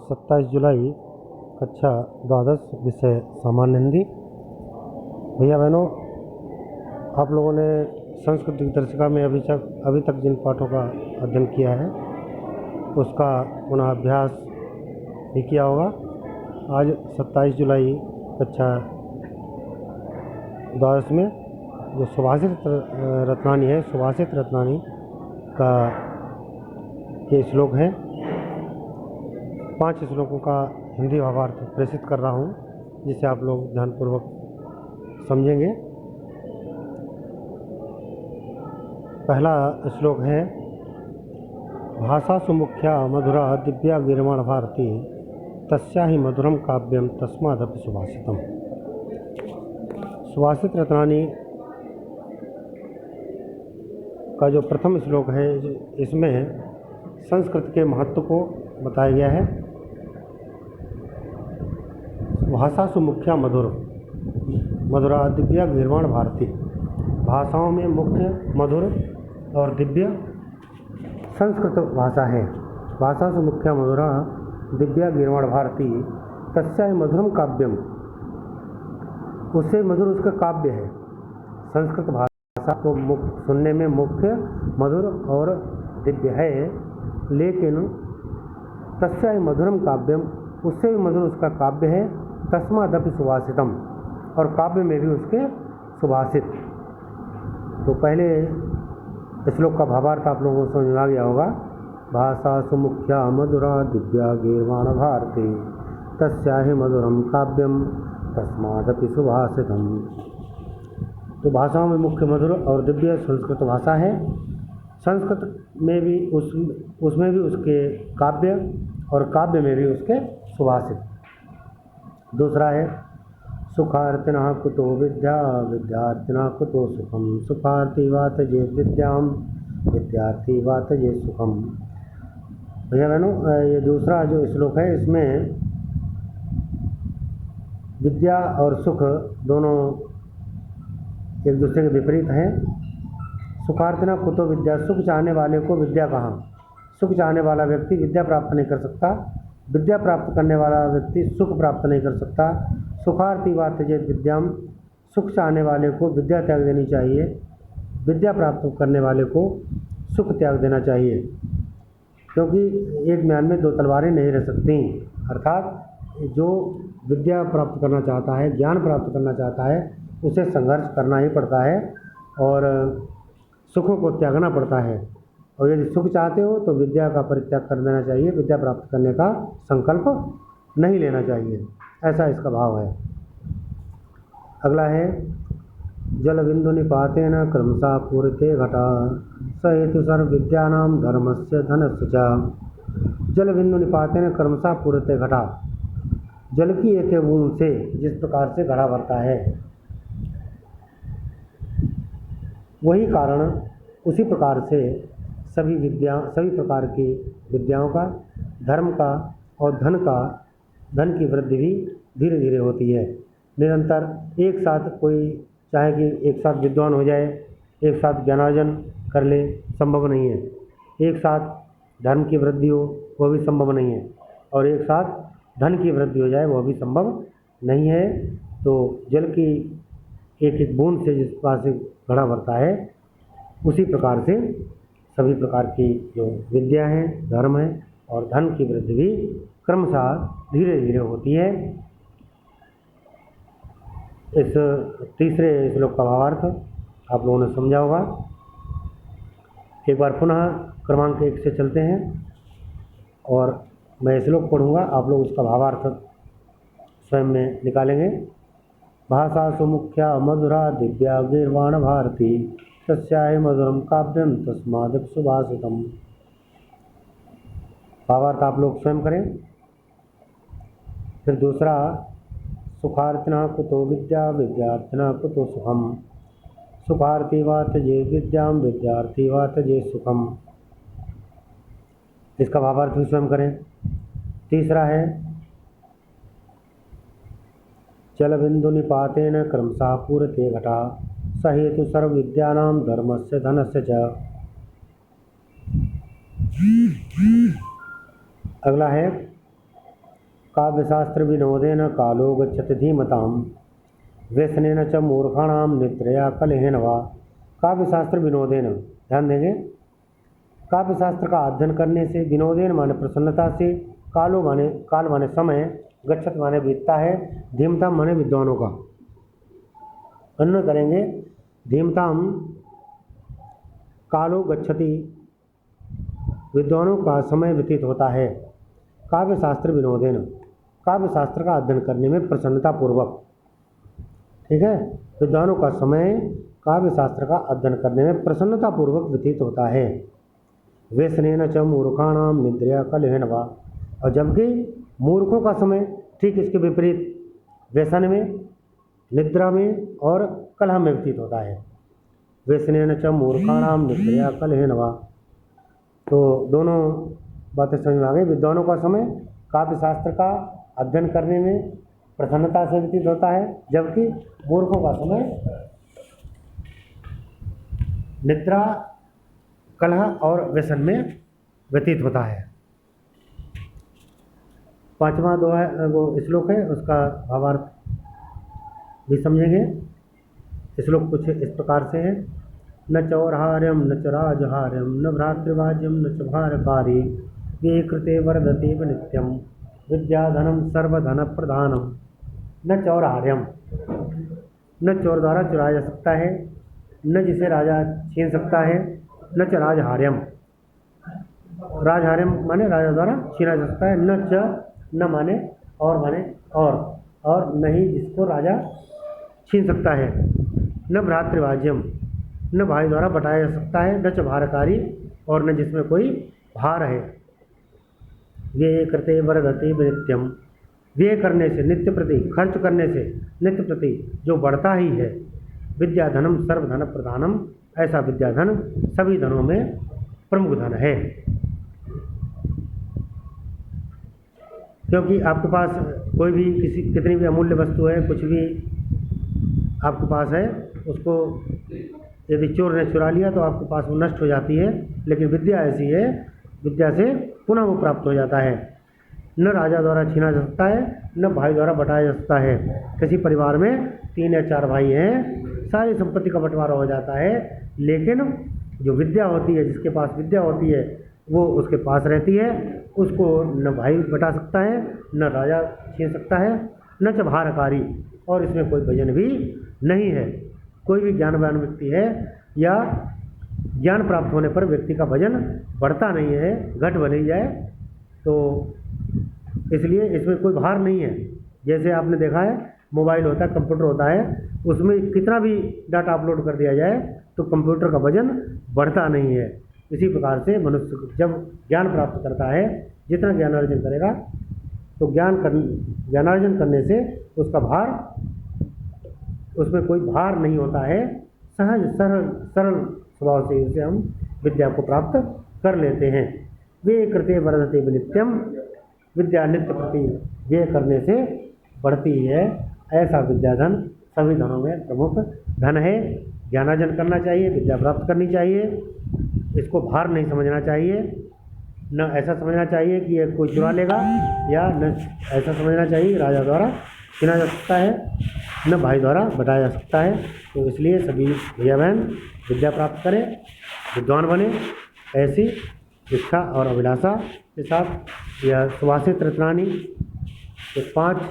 27 जुलाई कक्षा द्वादश विषय सामान्य हिंदी। भैया बहनों, आप लोगों ने संस्कृत दर्शिका में अभी तक जिन पाठों का अध्ययन किया है उसका पुनः अभ्यास भी किया होगा। आज 27 जुलाई कक्षा द्वादश में जो सुभाषित रत्नानी है, सुभाषित रत्नानी का ये श्लोक हैं। 5 श्लोकों का हिंदी भावार्थ प्रेषित कर रहा हूँ, जिसे आप लोग ध्यानपूर्वक समझेंगे। पहला श्लोक है, भाषा सुमुख्या मधुरा दिव्या गिरिमाण भारती तस्या ही मधुरम काव्यम तस्मादपि सुभाषितम। सुभाषित रत्नानी का जो प्रथम श्लोक है, इसमें संस्कृत के महत्व को बताया गया है। भाषा सुमुख्या मधुरा दिव्या गिरिमाण भारती। भाषाओं में मुख्य, मधुर और दिव्य संस्कृत भाषा है। भाषा सुमुख्या मधुरा दिव्या गिरिमाण भारती तस्या मधुरम काव्यम। उससे मधुर उसका काव्य है। संस्कृत भाषा को सुनने में मुख्य, मधुर और दिव्य है, लेकिन तस्या मधुरम काव्यम, उससे भी मधुर उसका काव्य है। तस्मादपि सुभाषितम, और काव्य में भी उसके सुभाषित। तो पहले श्लोक का भावार्थ आप लोगों को समझ में आ गया होगा। भाषा सुमुख्या मधुरा दिव्या गिरिमाण भारती तस्या ही मधुरम काव्यम तस्मादपि सुभाषितम। तो भाषाओं में मुख्य, मधुर और दिव्य संस्कृत भाषा है। संस्कृत में भी उसमें भी उसके काव्य और काव्य में भी उसके सुभाषित। दूसरा है, सुखार्थिनः कुतो विद्या विद्यार्थिनः कुतो सुखम सुखार्थी वा त्यजेत विद्याम विद्यार्थी वा त्यजेत सुखम। भैया बहनों, ये दूसरा जो श्लोक है, इसमें विद्या और सुख दोनों एक दूसरे के विपरीत हैं। सुखार्थिना कुतो विद्या, सुख चाहने वाले को विद्या कहाँ। सुख चाहने वाला व्यक्ति विद्या प्राप्त नहीं कर सकता, विद्या प्राप्त करने वाला व्यक्ति सुख प्राप्त नहीं कर सकता। सुखार्थी वा त्यजेत विद्याम, सुख चाहने वाले को विद्या त्याग देनी चाहिए, विद्या प्राप्त करने वाले को सुख त्याग देना चाहिए, क्योंकि एक म्यान में 2 तलवारें नहीं रह सकती। अर्थात जो विद्या प्राप्त करना चाहता है, ज्ञान प्राप्त करना चाहता है, उसे संघर्ष करना ही पड़ता है और सुखों को त्यागना पड़ता है। और यदि सुख चाहते हो तो विद्या का परित्याग कर देना चाहिए, विद्या प्राप्त करने का संकल्प नहीं लेना चाहिए। ऐसा इसका भाव है। अगला है, जल बिंदु निपातेन क्रमशः पूर्ते घटा स हेतु सर्व विद्यानाम धर्मस्य धनस्य च। जल बिंदु निपातेन क्रमशः पूर्ते घटा। जल की एक बूंद से जिस प्रकार से घड़ा भरता है, वही कारण उसी प्रकार से सभी प्रकार की विद्याओं का, धर्म का और धन की वृद्धि भी धीरे धीरे होती है। निरंतर एक साथ कोई चाहे कि एक साथ विद्वान हो जाए, एक साथ ज्ञानार्जन कर ले, संभव नहीं है। एक साथ धर्म की वृद्धि हो, वह भी संभव नहीं है, और एक साथ धन की वृद्धि हो जाए, वह भी संभव नहीं है। तो जल की एक एक बूंद से जिस प्रकार से घड़ा भरता है, उसी प्रकार से सभी प्रकार की जो विद्या है, धर्म है और धन की वृद्धि भी क्रमशः धीरे धीरे होती है। इस तीसरे श्लोक का भावार्थ आप लोगों ने समझा होगा। एक बार पुनः क्रमांक 1 से चलते हैं और मैं श्लोक पढ़ूंगा, आप लोग उसका भावार्थ स्वयं में निकालेंगे। भाषा सुमुख्या मधुरा दिव्या गिरिमाण भारती तस्याहि मधुरम काव्यम तस्मादपि सुभाषितम। भावार्थ आप लोग स्वयं करें। फिर दूसरा, सुखार्थिनः कुतो विद्या विद्यार्थिनः कुतो सुखम सुखार्थी वा त्यजेत विद्याम विद्यार्थी वा त्यजेत सुखम। इसका भावार्थ भी स्वयं करें। तीसरा है, जल बिंदु निपातेन क्रमशः पूर्ते घटा स हेतु सर्व विद्यानाम धर्मस्य धनस्य च। अगला है काव्यशास्त्र विनोदेन कालो गच्छति धीमताम व्यसनेन च मूर्खाणाम निद्रया कलहेन वा। काव्यशास्त्र विनोदेन, ध्यान देंगे, काव्यशास्त्र का अध्ययन करने से, विनोदेन माने प्रसन्नता से, कालो माने काल माने समय, गच्छत माने बीतता है, धीमताम माने विद्वानों का। अन्य करेंगे, धीमताम कालो गच्छति, विद्वानों का समय व्यतीत होता है। काव्यशास्त्र विनोदेन, काव्यशास्त्र का अध्ययन करने में प्रसन्नता पूर्वक, ठीक है, विद्वानों का समय काव्यशास्त्र का अध्ययन करने में प्रसन्नता पूर्वक व्यतीत होता है। व्यसनेन च मूर्खाणाम निद्रया कलहेन वा, और जबकि मूर्खों का समय ठीक इसके विपरीत व्यसन में, निद्रा में और कलह में व्यतीत होता है। व्यसनेन च मूर्खाणाम निद्रया कलहेन वा। तो दोनों बातें समझ में आ गई। विद्वानों का समय काव्यशास्त्र का अध्ययन करने में प्रसन्नता से व्यतीत होता है, जबकि मूर्खों का समय निद्रा, कलह और व्यसन में व्यतीत होता है। 5वां दोहा वो श्लोक है, उसका भावार्थ भी समझेंगे। श्लोक कुछ इस प्रकार से है, न चौर्हार्यम न च राजहार्यम न भ्रातृवाज्यम न च भारकारी ये कृते वर्धते नित्यम विद्याधनम सर्वधन प्रधानम। न चौर्हार्यम, न चोर द्वारा चुराया जा सकता है, न जिसे राजा छीन सकता है, न च राजहार्यम, राजहार्यम माने राजा द्वारा छीना जा सकता है, न च न माने और माने और नहीं जिसको राजा छीन सकता है, न भ्रातृवाज्यम, न भाई द्वारा बटाया जा सकता है, न च भारकारी और न जिसमें कोई भार है। व्यय करते वर्धते नित्यम, व्यय करने से, नित्य प्रति खर्च करने से, नित्य प्रति जो बढ़ता ही है। विद्याधनम सर्वधन प्रधानम, ऐसा विद्याधन सभी धनों में प्रमुख धन है। क्योंकि आपके पास कोई भी कितनी भी अमूल्य वस्तु है, कुछ भी आपके पास है, उसको यदि चोर ने चुरा लिया तो आपके पास वो नष्ट हो जाती है, लेकिन विद्या ऐसी है, विद्या से पुनः वो प्राप्त हो जाता है। न राजा द्वारा छीना जा सकता है, न भाई द्वारा बटाया जा सकता है। किसी परिवार में 3 या 4 भाई हैं, सारी संपत्ति का बंटवारा हो जाता है, लेकिन जो विद्या होती है, जिसके पास विद्या होती है, वो उसके पास रहती है, उसको न भाई बटा सकता है, न राजा छीन सकता है, न च भारकारी, और इसमें कोई वजन भी नहीं है। कोई भी ज्ञानवान व्यक्ति है या ज्ञान प्राप्त होने पर व्यक्ति का वजन बढ़ता नहीं है, घट बढ़ ही जाए, तो इसलिए इसमें कोई भार नहीं है। जैसे आपने देखा है, मोबाइल होता है, कंप्यूटर होता है, उसमें कितना भी डाटा अपलोड कर दिया जाए तो कंप्यूटर का वजन बढ़ता नहीं है। इसी प्रकार से मनुष्य जब ज्ञान प्राप्त करता है, जितना ज्ञानार्जन करेगा तो ज्ञानार्जन करने से उसका भार, उसमें कोई भार नहीं होता है, सहज सरल स्वभाव से उसे हम विद्या को प्राप्त कर लेते हैं। वे कृते वर्धते नित्यम, विद्या नित्य प्रति व्यय करने से बढ़ती है, ऐसा विद्याधन सभी धनों में प्रमुख धन है। ज्ञानार्जन करना चाहिए, विद्या प्राप्त करनी चाहिए, इसको भार नहीं समझना चाहिए, न ऐसा समझना चाहिए कि ये कोई चुरा लेगा, या न ऐसा समझना चाहिए राजा द्वारा छीना जा सकता है, न भाई द्वारा बटाया जा सकता है। तो इसलिए सभी भैया बहन विद्या प्राप्त करें, विद्वान बने, ऐसी इच्छा और अभिलाषा के साथ यह सुभाषित रत्नानी के 5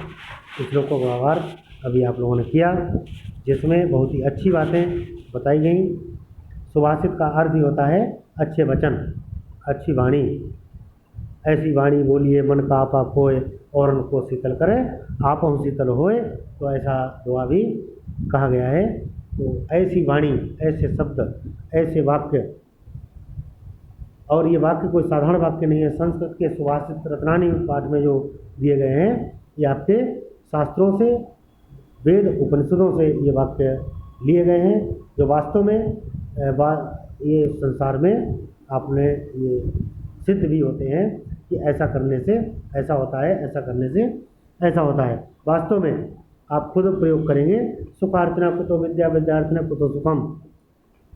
श्लोकों का भावार्थ अभी आप लोगों ने किया, जिसमें बहुत ही अच्छी बातें बताई गई। सुभाषित का अर्थ ही होता है अच्छे वचन, अच्छी वाणी। ऐसी वाणी बोलिए मन का आपा खोए और उनको शीतल करे, आपहु शीतल होए, तो ऐसा दुआ भी कहा गया है। तो ऐसी वाणी, ऐसे शब्द, ऐसे वाक्य, और ये वाक्य कोई साधारण वाक्य नहीं है। संस्कृत के सुभाषित रत्नानी पाठ में जो दिए गए हैं, ये आपके शास्त्रों से, वेद उपनिषदों से ये वाक्य लिए गए हैं, जो वास्तव में ये संसार में आपने ये सिद्ध भी होते हैं कि ऐसा करने से ऐसा होता है, ऐसा करने से ऐसा होता है। वास्तव में आप खुद प्रयोग करेंगे। सुखार्थिना कुतो विद्या विद्यार्थिना कुतो सुखम।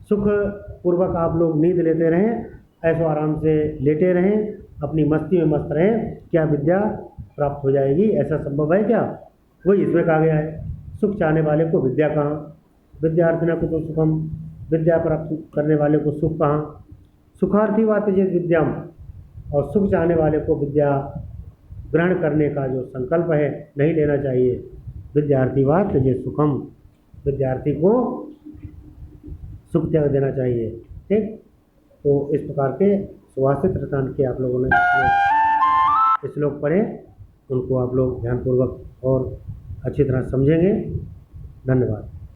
सुख पूर्वक आप लोग नींद लेते रहें, ऐसो आराम से लेटे रहें, अपनी मस्ती में मस्त रहें। क्या विद्या प्राप्त हो जाएगी, ऐसा संभव है क्या? वही इसमें कहा गया है, सुख चाहने वाले को विद्या कहाँ, विद्यार्थिना कुतो सुखम, विद्या प्राप्त करने वाले को सुख कहाँ, सुखार्थी वा त्यजेत विद्याम, और सुख चाहने वाले को विद्या ग्रहण करने का जो संकल्प है नहीं लेना चाहिए। विद्यार्थी वा त्यजेत सुखम, विद्यार्थी को सुख त्याग देना चाहिए। ठीक, तो इस प्रकार के सुभाषित रचना के आप लोगों ने श्लोक पढ़े, उनको आप लोग ध्यानपूर्वक और अच्छी तरह समझेंगे। धन्यवाद।